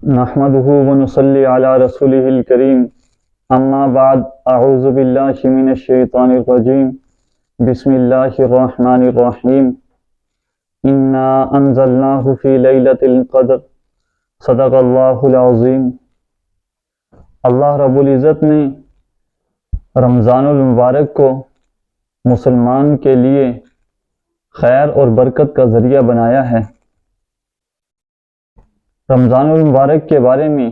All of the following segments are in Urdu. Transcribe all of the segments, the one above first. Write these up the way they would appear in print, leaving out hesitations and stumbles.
نحمده ونصلي على رسوله الكريم اما بعد اعوذ باللہ من الشیطان الرجیم بسم اللہ الرحمن الرحیم انا انزلناه فی لیلۃ القدر صدق اللہ العظیم۔ اللہ رب العزت نے رمضان المبارک کو مسلمان کے لیے خیر اور برکت کا ذریعہ بنایا ہے۔ رمضان المبارک کے بارے میں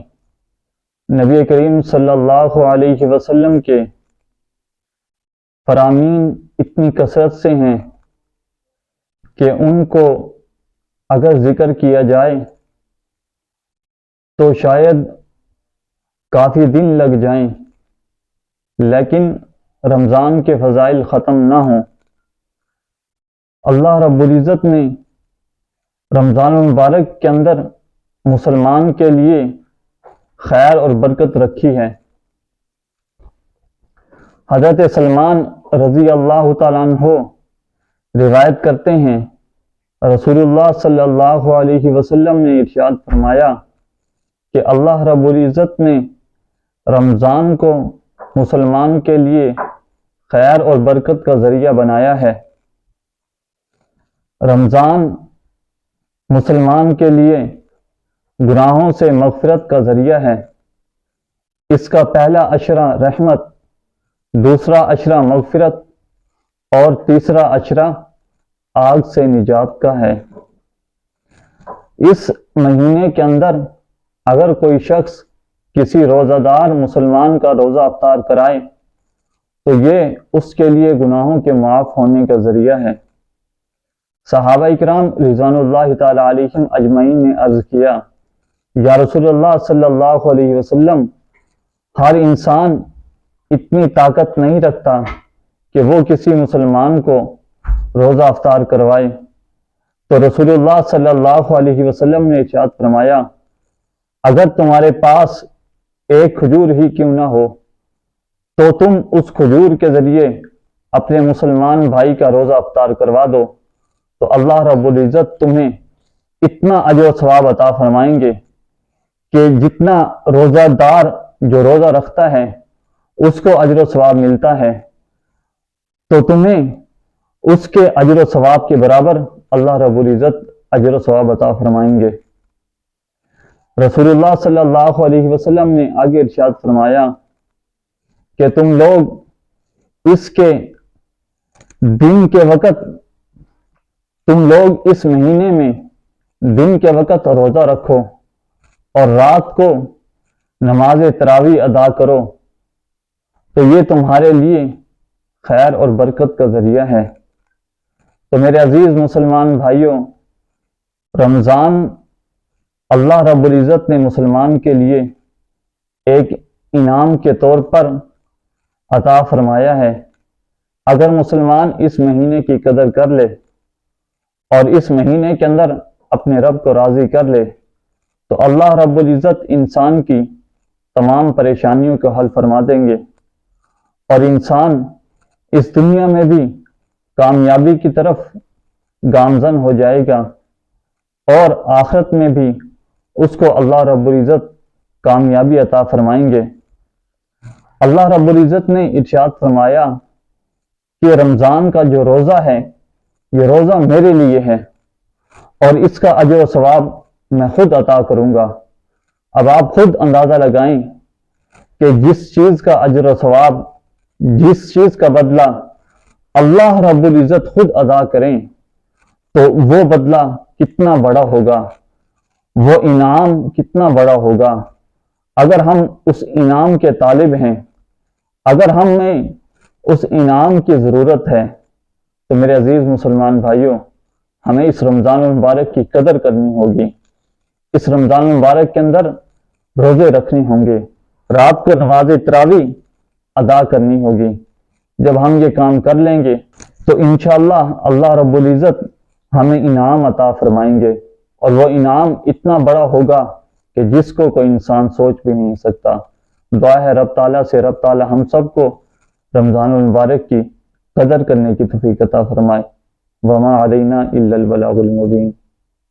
نبی کریم صلی اللہ علیہ وسلم کے فرامین اتنی کثرت سے ہیں کہ ان کو اگر ذکر کیا جائے تو شاید کافی دن لگ جائیں، لیکن رمضان کے فضائل ختم نہ ہوں۔ اللہ رب العزت نے رمضان المبارک کے اندر مسلمان کے لیے خیر اور برکت رکھی ہے۔ حضرت سلمان رضی اللہ تعالیٰ عنہ روایت کرتے ہیں، رسول اللہ صلی اللہ علیہ وسلم نے ارشاد فرمایا کہ اللہ رب العزت نے رمضان کو مسلمان کے لیے خیر اور برکت کا ذریعہ بنایا ہے۔ رمضان مسلمان کے لیے گناہوں سے مغفرت کا ذریعہ ہے۔ اس کا پہلا عشرہ رحمت، دوسرا عشرہ مغفرت اور تیسرا عشرہ آگ سے نجات کا ہے۔ اس مہینے کے اندر اگر کوئی شخص کسی روزہ دار مسلمان کا روزہ افطار کرائے تو یہ اس کے لیے گناہوں کے معاف ہونے کا ذریعہ ہے۔ صحابہ اکرام رضوان اللہ تعالی علیہم اجمعین نے عرض کیا، یا رسول اللہ صلی اللہ علیہ وسلم، ہر انسان اتنی طاقت نہیں رکھتا کہ وہ کسی مسلمان کو روزہ افطار کروائے۔ تو رسول اللہ صلی اللہ علیہ وسلم نے ارشاد فرمایا، اگر تمہارے پاس ایک کھجور ہی کیوں نہ ہو تو تم اس کھجور کے ذریعے اپنے مسلمان بھائی کا روزہ افطار کروا دو، تو اللہ رب العزت تمہیں اتنا اجر و ثواب عطا فرمائیں گے کہ جتنا روزہ دار جو روزہ رکھتا ہے اس کو اجر و ثواب ملتا ہے، تو تمہیں اس کے اجر و ثواب کے برابر اللہ رب العزت اجر و ثواب عطا فرمائیں گے۔ رسول اللہ صلی اللہ علیہ وسلم نے آگے ارشاد فرمایا کہ تم لوگ اس مہینے میں دن کے وقت روزہ رکھو اور رات کو نماز تراویح ادا کرو، تو یہ تمہارے لیے خیر اور برکت کا ذریعہ ہے۔ تو میرے عزیز مسلمان بھائیوں، رمضان اللہ رب العزت نے مسلمان کے لیے ایک انعام کے طور پر عطا فرمایا ہے۔ اگر مسلمان اس مہینے کی قدر کر لے اور اس مہینے کے اندر اپنے رب کو راضی کر لے تو اللہ رب العزت انسان کی تمام پریشانیوں کو حل فرما دیں گے، اور انسان اس دنیا میں بھی کامیابی کی طرف گامزن ہو جائے گا، اور آخرت میں بھی اس کو اللہ رب العزت کامیابی عطا فرمائیں گے۔ اللہ رب العزت نے ارشاد فرمایا کہ رمضان کا جو روزہ ہے یہ روزہ میرے لیے ہے اور اس کا اجر و ثواب میں خود عطا کروں گا۔ اب آپ خود اندازہ لگائیں کہ جس چیز کا اجر و ثواب، جس چیز کا بدلہ اللہ رب العزت خود ادا کریں تو وہ بدلہ کتنا بڑا ہوگا، وہ انعام کتنا بڑا ہوگا۔ اگر ہم اس انعام کے طالب ہیں، اگر ہمیں اس انعام کی ضرورت ہے تو میرے عزیز مسلمان بھائیوں، ہمیں اس رمضان المبارک کی قدر کرنی ہوگی۔ اس رمضان المبارک کے اندر روزے رکھنے ہوں گے، رات کو نماز تراویح ادا کرنی ہوگی۔ جب ہم یہ کام کر لیں گے تو انشاءاللہ اللہ رب العزت ہمیں انعام عطا فرمائیں گے، اور وہ انعام اتنا بڑا ہوگا کہ جس کو کوئی انسان سوچ بھی نہیں سکتا۔ دعا ہے رب تعالیٰ سے، رب تعالیٰ ہم سب کو رمضان المبارک کی قدر کرنے کی توفیق عطا فرمائے۔ وما علینا الا البلاغ المبین۔